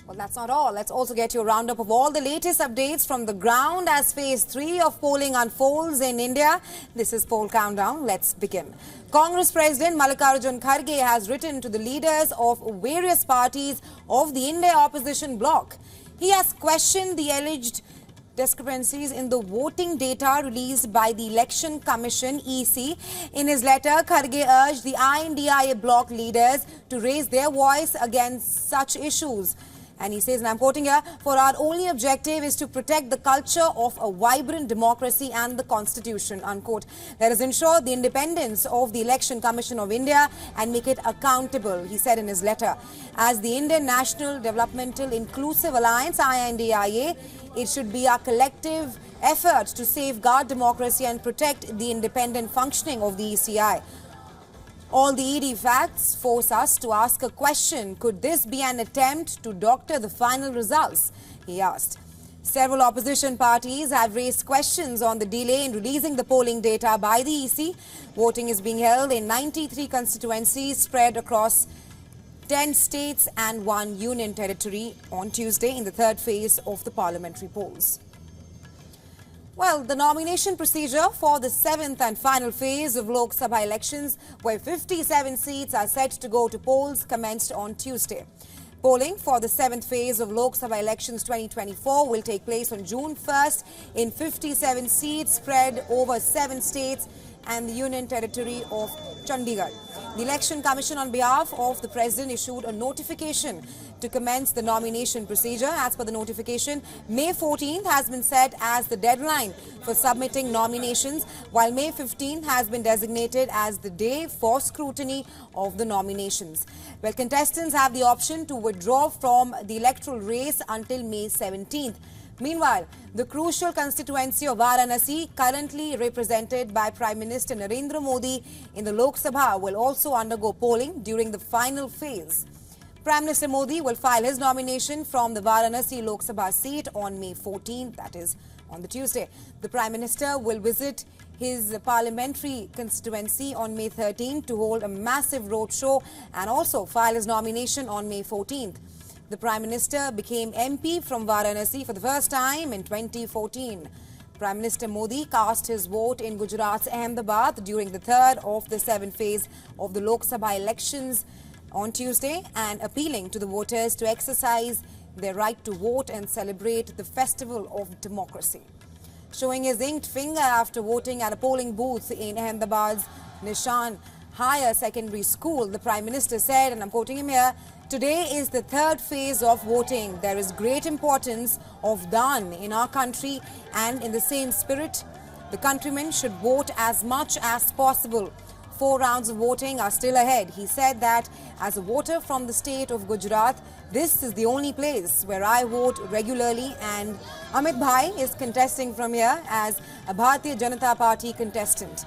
Well, that's not all. Let's also get you a roundup of all the latest updates from the ground as phase 3 of polling unfolds in India. This is Poll Countdown. Let's begin. Congress President Mallikarjun Kharge has written to the leaders of various parties of the India opposition bloc. He has questioned the alleged discrepancies in the voting data released by the Election Commission (ECI). In his letter, Kharge urged the INDIA bloc leaders to raise their voice against such issues. And he says, and I'm quoting here, "For our only objective is to protect the culture of a vibrant democracy and the constitution," unquote. Let us ensure the independence of the Election Commission of India and make it accountable, he said in his letter. As the Indian National Developmental Inclusive Alliance, INDIA, it should be our collective effort to safeguard democracy and protect the independent functioning of the ECI. All the ED facts force us to ask a question. Could this be an attempt to doctor the final results? He asked. Several opposition parties have raised questions on the delay in releasing the polling data by the EC. Voting is being held in 93 constituencies spread across 10 states and 1 union territory on Tuesday in the third phase of the parliamentary polls. Well, the nomination procedure for the 7th and final phase of Lok Sabha elections, where 57 seats are set to go to polls, commenced on Tuesday. Polling for the 7th phase of Lok Sabha elections 2024 will take place on June 1st in 57 seats spread over 7 states and the Union Territory of Chandigarh. The Election Commission, on behalf of the President, issued a notification to commence the nomination procedure. As per the notification, May 14th has been set as the deadline for submitting nominations, while May 15th has been designated as the day for scrutiny of the nominations. Well, contestants have the option to withdraw from the electoral race until May 17th. Meanwhile, the crucial constituency of Varanasi, currently represented by Prime Minister Narendra Modi in the Lok Sabha, will also undergo polling during the final phase. Prime Minister Modi will file his nomination from the Varanasi Lok Sabha seat on May 14th, that is on the Tuesday. The Prime Minister will visit his parliamentary constituency on May 13th to hold a massive roadshow and also file his nomination on May 14th. The Prime Minister became MP from Varanasi for the first time in 2014. Prime Minister Modi cast his vote in Gujarat's Ahmedabad during the third of the 7th phase of the Lok Sabha elections on Tuesday, and appealing to the voters to exercise their right to vote and celebrate the festival of democracy. Showing his inked finger after voting at a polling booth in Ahmedabad's Nishan Higher Secondary School, the Prime Minister said, and I'm quoting him here, "Today is the third phase of voting. There is great importance of Daan in our country, and in the same spirit, the countrymen should vote as much as possible. 4 rounds of voting are still ahead." He said that as a voter from the state of Gujarat, this is the only place where I vote regularly, and Amit Bhai is contesting from here as a Bharatiya Janata Party contestant.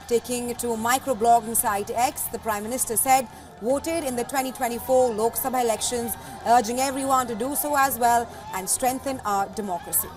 Taking to microblogging site X, the Prime Minister said, "Voted in the 2024 Lok Sabha elections, urging everyone to do so as well and strengthen our democracy."